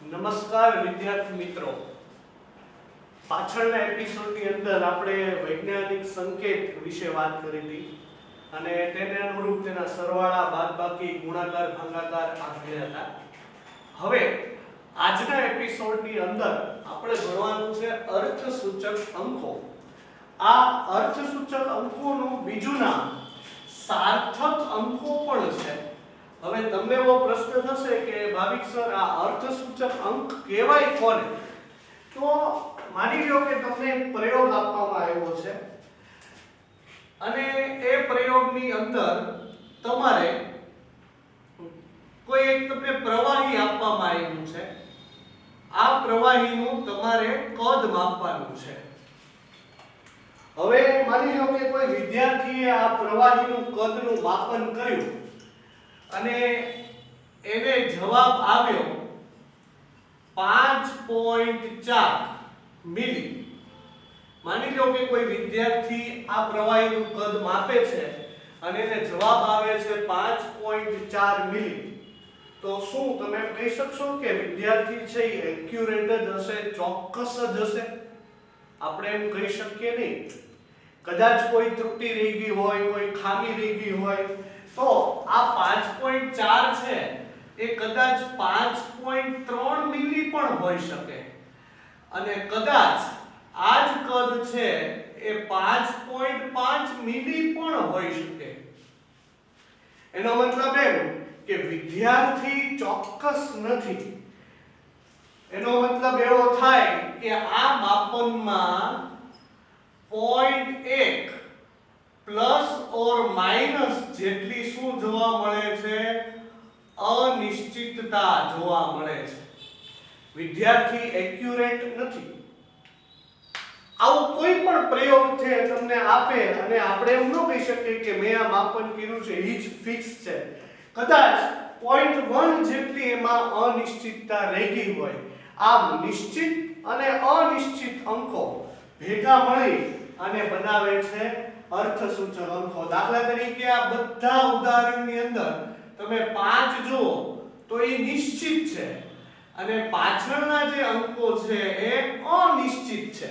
નમસ્કાર વિદ્યાર્થી મિત્રો, પાછળના એપિસોડની અંદર આપણે વૈજ્ઞાનિક સંકેત વિશે વાત કરી હતી અને તેને અનુરૂપ તેના સરવાળા, બાદબાકી, ગુણાકાર, ભાગાકાર આપ્યા હતા. હવે આજના એપિસોડની અંદર આપણે ભણવાનું છે અર્થસૂચક અંકો. આ અર્થસૂચક અંકોનું બીજું નામ સાર્થક અંકો પણ છે. હવે તમને એવો પ્રશ્ન થશે કે ભાવિક સર, આ અર્થસૂચક અંક કહેવાય કોને? તો માની લો કે તમને એક પ્રયોગ આપવામાં આવ્યો છે અને એ પ્રયોગની અંદર તમારે કોઈ એક તમને પ્રવાહી આપવામાં આવ્યું છે. આ પ્રવાહીનું તમારે કદ માપવાનું છે. હવે માની લો કે કોઈ વિદ્યાર્થીએ આ પ્રવાહીનું કદનું માપન કર્યું અને એને જવાબ આવ્યો 5.4 મિલી. માની લો કે કોઈ વિદ્યાર્થી આ પ્રવાહીનું કદ માપે છે અને એને જવાબ આવે છે 5.4 મિલી. તો શું તમે કહી શકશો કે વિદ્યાર્થી છે એ એક્યુરેટ જ હશે, ચોક્કસ જ હશે? આપણે એમ કહી શકીએ નહીં. કદાચ કોઈ ત્રુટિ રહી ગઈ હોય, કોઈ ખામી રહી ગઈ હોય, તો આ 5.4 છે એ કદાચ 5.3 મિલી પણ હોઈ શકે અને કદાચ આ જ કદ છે એ 5.5 મિલી પણ હોઈ શકે. એનો મતલબ એમ કે વિદ્યાર્થી ચોક્કસ નથી. એનો મતલબ એવો થાય કે આ માપનમાં 0.1 પ્લસ ઓર માઈનસ જેટલી શું જોવા મળે છે? અનિશ્ચિતતા જોવા મળે છે. વિદ્યાર્થી એક્યુરેટ નથી. આવું કોઈ પણ પ્રયોગ છે તમને આપે અને આપણે એમ ન કહી શકીએ કે મેં આ માપન કર્યું છે એ જ ફિક્સ છે. કદાચ 0.1 જેટલી એમાં અનિશ્ચિતતા રહી ગઈ હોય. આમ નિશ્ચિત અને અનિશ્ચિત અંકો ભેગા મળી અને બનાવે છે અર્થસૂચક અંકો. દાખલા તરીકે આ બધા ઉદાહરણની અંદર તમે 5 જુઓ તો એ નિશ્ચિત છે અને પાછળના જે અંકો છે એ અનિશ્ચિત છે.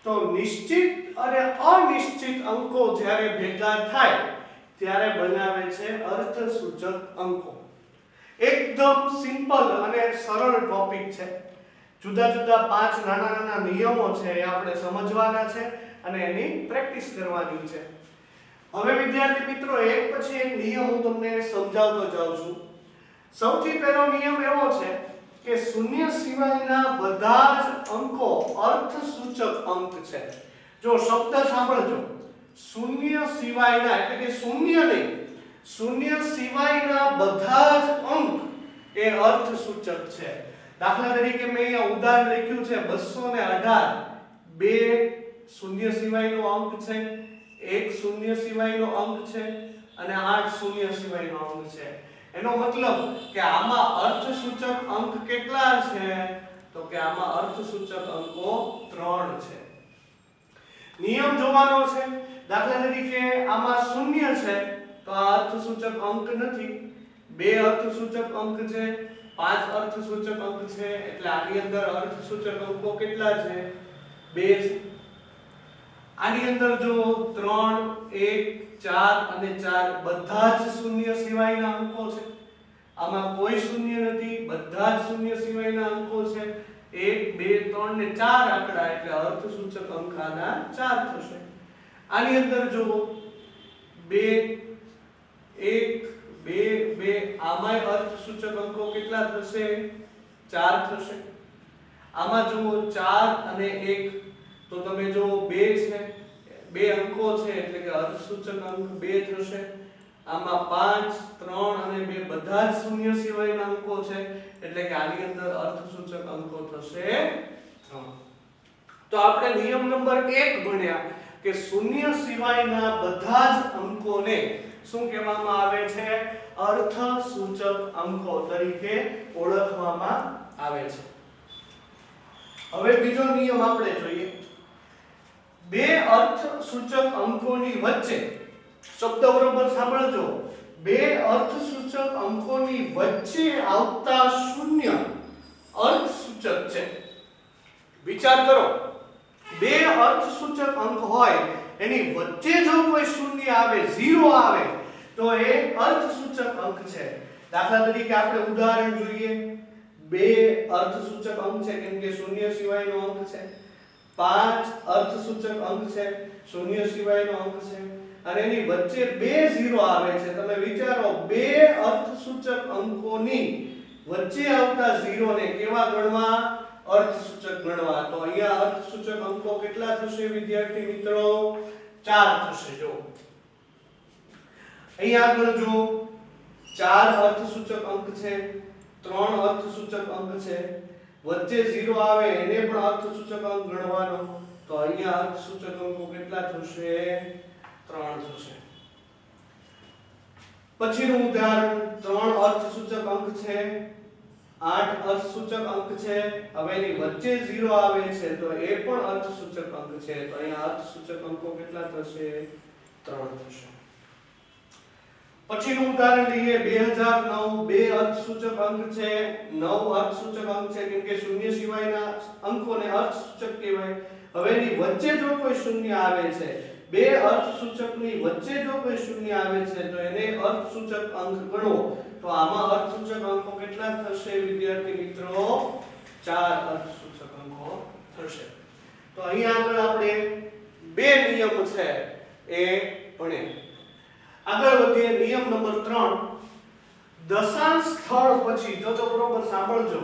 તો નિશ્ચિત અને અનિશ્ચિત અંકો જ્યારે ભેગા થાય ત્યારે બનાવે છે અર્થસૂચક અંકો. એકદમ સિમ્પલ અને સરળ ટોપિક છે. જુદા જુદા 5 નાના નાના નિયમો છે એ આપણે સમજવાના છે અને એની પ્રેક્ટિસ કરવાની છે. હવે વિદ્યાર્થી મિત્રો, એક પછી એક નિયમ હું તમને સમજાવતો જાઉં છું. સૌથી પહેલો નિયમ એવો છે કે શૂન્ય સિવાયના બધા જ અંકો અર્થસૂચક અંક છે. જો શબ્દ સાંભળજો, શૂન્ય સિવાયના એટલે કે શૂન્ય નહીં, શૂન્ય સિવાયના બધા જ અંક એ અર્થસૂચક છે. દાખલા તરીકે મેં અહીંયા ઉદાહરણ લખ્યું છે 218. 2 શૂન્ય સિવાયનો અંક છે, 1 શૂન્ય સિવાયનો અંક છે અને 8 શૂન્ય સિવાયનો અંક છે. એનો મતલબ કે આમાં અર્થસૂચક અંક કેટલા છે? તો કે આમાં અર્થસૂચક અંકો 3 છે. નિયમ જોવાનો છે. દાખલા તરીકે આમાં શૂન્ય છે તો આ અર્થસૂચક અંક નથી. 2 અર્થસૂચક અંક છે, 5 અર્થસૂચક અંક છે, એટલે આની અંદર અર્થસૂચક અંકો કેટલા છે? 2 છે. આની અંદર જો 3, 1, 4 અને 4 બધા જ શૂન્ય સિવાયના અંકો છે. આમાં કોઈ શૂન્ય નથી, બધા જ શૂન્ય સિવાયના અંકો છે. 1, 2, 3 ને 4 આંકડા એટલે અર્થસૂચક અંક આના 4 થશે. આની અંદર જો 2, 1, 2, 2 આમાંય અર્થસૂચક અંકો કેટલા થશે? 4 થશે. આમાં જો 4 અને 1 તો તમે જો 2 છે, 2 અંકો છે એટલે કે અર્થસૂચક અંક 2 થશે. આમાં 5, 3 અને 2 બધા જ શૂન્ય સિવાયના અંકો છે એટલે કે આની અંદર અર્થસૂચક અંકો થશે 3. તો આપણે નિયમ નંબર 1 ભણ્યા કે શૂન્ય સિવાયના બધા જ અંકોને શું કહેવામાં આવે છે? અર્થસૂચક અંકો તરીકે ઓળખવામાં આવે છે. હવે બીજો નિયમ આપણે જોઈએ. 2 અર્થસૂચક અંકોની વચ્ચે, શબ્દ બરોબર સાંભળજો, 2 અર્થસૂચક અંકોની વચ્ચે આવતા શૂન્ય વિચાર કરો, બે અર્થસૂચક અંક હોય એની વચ્ચે જો કોઈ શૂન્ય આવે, 0 આવે, તો એ અર્થસૂચક અંક છે. દાખલા તરીકે આપણે ઉદાહરણ જોઈએ. બે અર્થસૂચક અંક છે કેમ કે શૂન્ય સિવાયનો અંક છે. 5 અર્થસૂચક અંક છે, શૂન્ય સિવાયનો અંક છે, અને એની વચ્ચે બે 0 આવે છે. તમે વિચારો, બે અર્થસૂચક અંકોની વચ્ચે આવતા 0 ને કેવા ગણવા? અર્થસૂચક ગણવા. તો અહીંયા અર્થસૂચક અંકો કેટલા થશે વિદ્યાર્થી મિત્રો? 4 થશે. જો અહીંયા આગળ જો 4 અર્થસૂચક અંક છે, 3 અર્થસૂચક અંક છે, વચ્ચે 0 આવે એને પણ અર્થસૂચક અંક ગણવાનો. તો અહીંયા અર્થસૂચક અંકો કેટલા થશે? 3 થશે. પછીનું ઉદાહરણ, 3 અર્થસૂચક અંક છે, 8 અર્થસૂચક અંક છે, હવે એની વચ્ચે 0 આવે છે તો એ પણ અર્થસૂચક અંક છે. તો અહીંયા અર્થસૂચક અંકો કેટલા થશે? 3 થશે. પછીનું ઉદાહરણ લઈએ. 2009 બે અર્થસૂચક અંક છે, 9 અર્થસૂચક અંક છે કેમ કે શૂન્ય સિવાયના અંકોને અર્થસૂચક કહેવાય. હવે એની વચ્ચે જો કોઈ શૂન્ય આવે છે, બે અર્થસૂચકની વચ્ચે જો કોઈ શૂન્ય આવે છે તો એને અર્થસૂચક અંક ગણવો. તો આમાં અર્થસૂચક અંકો કેટલા થશે વિદ્યાર્થી મિત્રો? 4 અર્થસૂચક અંકો થશે. તો અહીંયા આગળ આપણે બે નિયમ છે એ ભણ્યા. આગળ વધીએ. નિયમ નંબર 3, દશાંશ સ્થળ પછી, જો બરોબર સાંભળજો,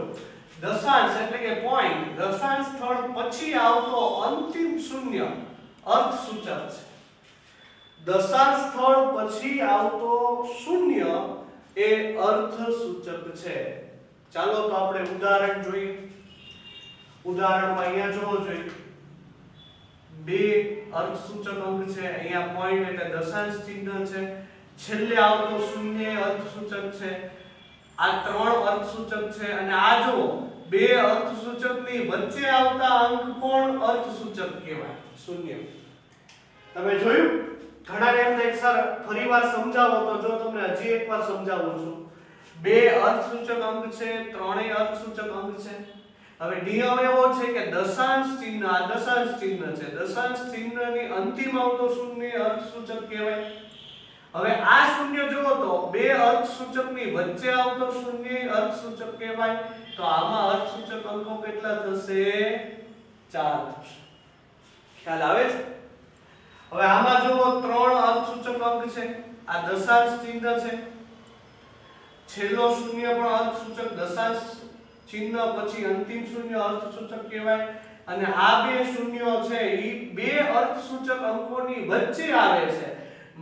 દશાંશ એટલે કે પોઈન્ટ, દશાંશ સ્થળ પછી આવતો અંતિમ શૂન્ય અર્થસૂચક છે. દશાંશ સ્થળ પછી આવતો શૂન્ય એ અર્થસૂચક છે. ચાલો તો આપણે ઉદાહરણ જોઈએ. ઉદાહરણમાં અહીંયા જોવો જોઈએ. બે અર્થસૂચક અંક છે, અહીંયા પોઈન્ટ એટલે દશાંશ ચિહ્ન છે, છેલ્લે આવતો શૂન્ય અર્થસૂચક છે, આ 3 અર્થસૂચક છે, અને આ જો બે અર્થસૂચકની વચ્ચે આવતા અંક પણ અર્થસૂચક કહેવાય, શૂન્ય. તમે જોયું? ઘણાને એમને એકવાર ફરીવાર સમજાવો તો જો તમને હજી એકવાર સમજાવું છું. બે અર્થસૂચક અંક છે, ત્રણેય અર્થસૂચક અંક છે. હવે નિયમ એવો છે કે દશાંશ ચિહ્ન, આ દશાંશ ચિહ્ન છે, દશાંશ ચિહ્નની અંતિમ આવતો શૂન્ય અર્થસૂચક કહેવાય. હવે આ શૂન્ય જુઓ તો બે અર્થસૂચકની વચ્ચે આવતો શૂન્ય અર્થસૂચક કહેવાય. તો આમાં અર્થસૂચક અંકો કેટલા થશે? 4 થશે. ખ્યાલ આવે છે? હવે આમાં જુઓ 3 અર્થસૂચક અંક છે, આ દશાંશ ચિહ્ન છે, છેલ્લો શૂન્ય પણ અર્થસૂચક, દશાંશ ચિહ્ન પછી અંતિમ શૂન્ય અર્થસૂચક કહેવાય. અને આ બે શૂન્યો છે એ બે અર્થસૂચક અંકોની વચ્ચે આવે છે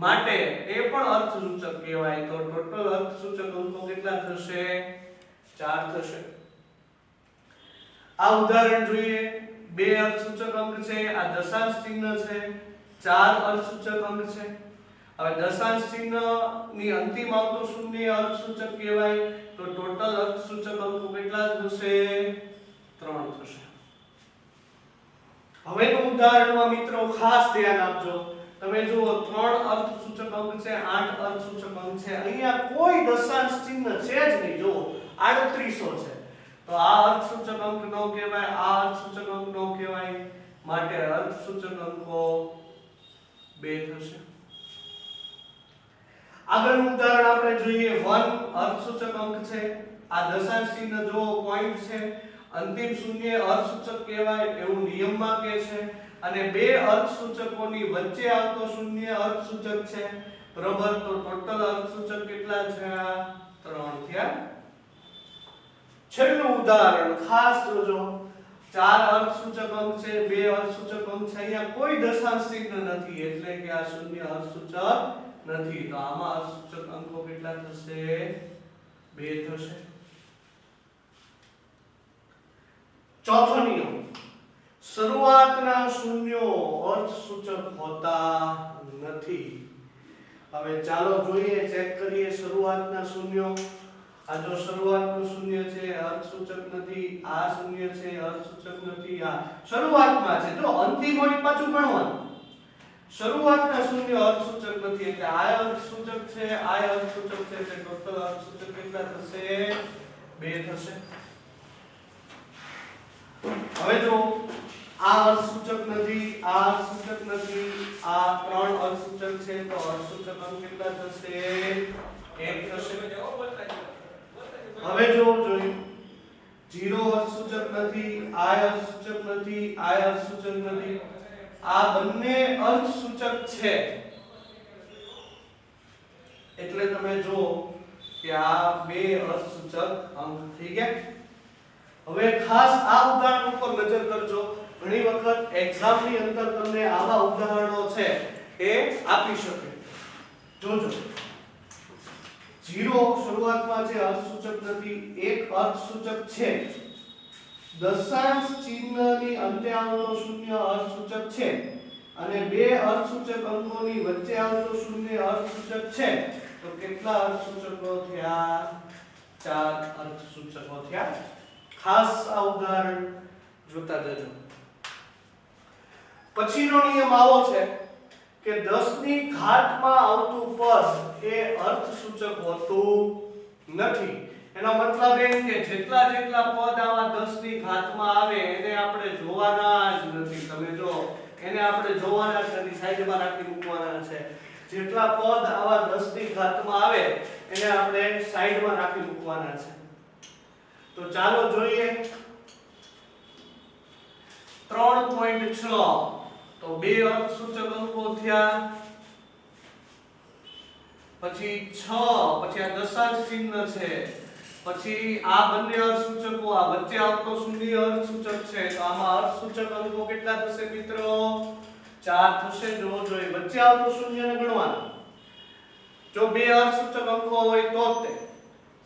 માટે એ પણ અર્થસૂચક કહેવાય. તો ટોટલ અર્થસૂચક અંકો કેટલા થશે? 4 થશે. આ ઉદાહરણ જોઈએ. બે અર્થસૂચક અંક છે, આ દશાંશ ચિહ્ન છે, 4 અર્થસૂચક અંક છે. હવે દશાંશ ચિહ્નની અંતિમ આવતો શૂન્ય અર્થસૂચક કહેવાય. તો ટોટલ અર્થસૂચક અંકો કેટલા થશે? 3 થશે. હવેનું ઉદાહરણમાં મિત્રો ખાસ ધ્યાન આપજો. તમે જુઓ 3 અર્થસૂચક અંક છે, 8 અર્થસૂચક અંક છે, અહીંયા કોઈ દશાંશ ચિહ્ન છે જ નહીં. જુઓ 3800 છે. તો આ અર્થસૂચક અંક નો કહેવાય, આ અર્થસૂચક અંક નો કહેવાય, માટે અર્થસૂચક અંકો 2 થશે. આગળનું ઉદાહરણ આપણે જોઈએ. 1 અર્થસૂચક અંક છે, આ દશાંશ ચિહ્ન જો પોઈન્ટ છે, અંતિમ શૂન્ય અર્થસૂચક કહેવાય એવું નિયમમાં કહે છે. અને બે અર્થસૂચકોની વચ્ચે આવતો શૂન્ય અર્થસૂચક છે, બરોબર. તો ટોટલ અર્થસૂચક કેટલા છે? 3 થયા. છેલ્લું ઉદાહરણ ખાસ જોજો. 4 અર્થસૂચક અંક છે, 2 અર્થસૂચક અંક છે, અહીંયા કોઈ દશાંશ ચિહ્ન નથી એટલે કે આ શૂન્ય અર્થસૂચક નથી. તો આમાં અર્થસૂચક અંકો કેટલા થશે? 2 થશે. ચોથો નિયમ, શરૂઆતના શૂન્યો અર્થસૂચક હોતા નથી. હવે ચાલો જોઈએ, ચેક કરીએ શરૂઆતના શૂન્યો. આ જો શરૂઆતનું શૂન્ય છે, અર્થસૂચક નથી, આ શૂન્ય છે, અર્થસૂચક નથી, આ શરૂઆતમાં છે. જો અંતિમ હોય પાછું ગણવાનું. શરૂઆતના શૂન્ય અર્થસૂચક નથી એટલે આ અર્થસૂચક છે, આ અર્થસૂચક છે, એટલે ટોટલ અર્થસૂચક કેટલા થશે? 2 થશે. હવે જો આ અર્થસૂચક નથી, આ અર્થસૂચક નથી, આ ત્રણ અર્થસૂચક છે તો અર્થસૂચક અંક કેટલા થશે? 1 થશે. હવે જો જોઈ 0 અર્થસૂચક નથી, આ અર્થસૂચક નથી, આ અર્થસૂચક નથી, આ બંને અર્થસૂચક છે એટલે તમે જો કે આ બે અર્થસૂચક અંક થઈ ગયા. હવે ખાસ આ ઉદાહરણ ઉપર નજર કરજો. ઘણી વખત એક્ઝામ ની અંદર તમને આવા ઉદાહરણો છે એ આપી શકે. જોજો 0 શરૂઆતમાં છે અર્થસૂચક નથી, એક અર્થસૂચક છે, દશાંશ ચિહ્નની અંતે આવતો શૂન્ય અર્થસૂચક છે અને બે અર્થસૂચક અંકોની વચ્ચે આવતો શૂન્ય અર્થસૂચક છે. તો કેટલા અર્થસૂચકો થયા? 4 અર્થસૂચકો થયા. ખાસ આ ઉદાહરણ જોતા જજો. પછીનો નિયમ આવો છે કે 10 ની ઘાતમાં આવતું પદ એ અર્થસૂચક હોતું નથી. એનો મતલબ એમ કે જેટલા જેટલા પદ આવા 10 ની ઘાતમાં આવે એને આપણે જોવાના જ નથી. તમે જો એને આપણે જોવાના જ નથી, સાઈડમાં રાખી મૂકવાના છે. જેટલા પદ આવા 10 ની ઘાતમાં આવે એને આપણે સાઈડમાં રાખી મૂકવાના છે. તો ચાલો જોઈએ 3.6 તો બે અર્થસૂચક અંકો થયા, પછી 6, પછી આ દશાંશ ચિહ્ન છે, પછી આ બંને અર્થસૂચકો, આ વચ્ચે આવતો શૂન્ય અર્થસૂચક છે. તો આમાં અર્થસૂચક અંકો કેટલા થશે મિત્રો? 4 થશે. જો જોઈએ વચ્ચે આવતો શૂન્યને ગણવાનો. જો બે અર્થસૂચક અંકો હોય તો તે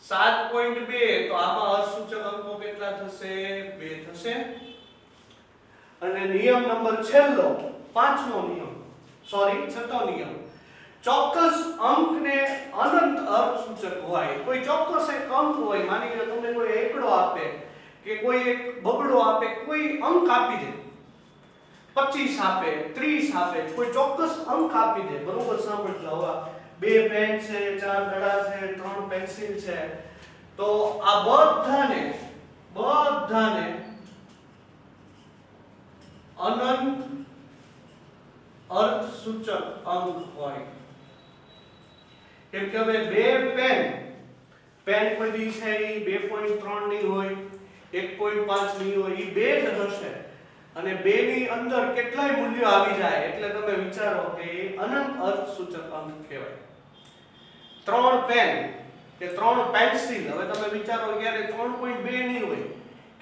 7.2 તો આમાં અર્થસૂચક અંકો કેટલા થશે? 2 થશે. અને નિયમ નંબર છેલ્લો 5નો નિયમ, સોરી 6થો નિયમ, ચોક્કસ અંકને અનંત અર્થસૂચક હોય. કોઈ ચોક્કસ એક અંક હોય, માની લો તમને કોઈ એકડો આપે કે કોઈ એક બગડો આપે, કોઈ અંક આપી દે, 25 આપે, 30 આપે, કોઈ ચોક્કસ અંક આપી દે. બરોબર સાંભળજો. હવે 2 પેન છે, 4 દડા છે, 3 પેન્સિલ છે, તો આ બધાને અનંત અર્થસૂચક અંક હોય. કેમ કે હવે 2 પેન કોઈ દી છે એ 2.3 ની હોય, 1.5 ની હોય, એ 2 જ હશે અને 2 ની અંદર કેટલાય મૂલ્યો આવી જાય એટલે તમે વિચારો કે એ અનંત અર્થસૂચક અંક કહેવાય. 3 પેન કે 3 પેન્સિલ, હવે તમે વિચારો ક્યારે 3.2 ની હોય,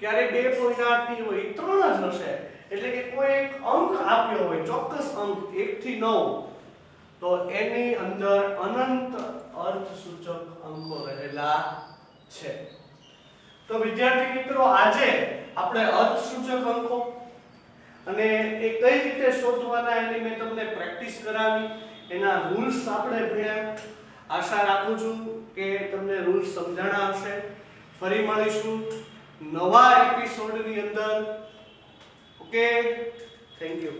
ક્યારે 2.8 ની હોય, 3 જ હશે. એટલે કે કોઈ એક અંક આપ્યો હોય, ચોક્કસ અંક 1 થી 9, તો એની અંદર અનંત અર્થસૂચક અંકો રહેલા છે. તો વિદ્યાર્થી મિત્રો, આજે આપણે અર્થસૂચક અંકો અને એ કઈ રીતે શોધવાના એની મેં તમને પ્રેક્ટિસ કરાવી, એના રૂલ્સ આપણે ભણ્યા. આશા રાખું છું કે તમને રૂલ્સ સમજાણા હશે. ફરી મળીશું નવા એપિસોડની અંદર. Okay, thank you.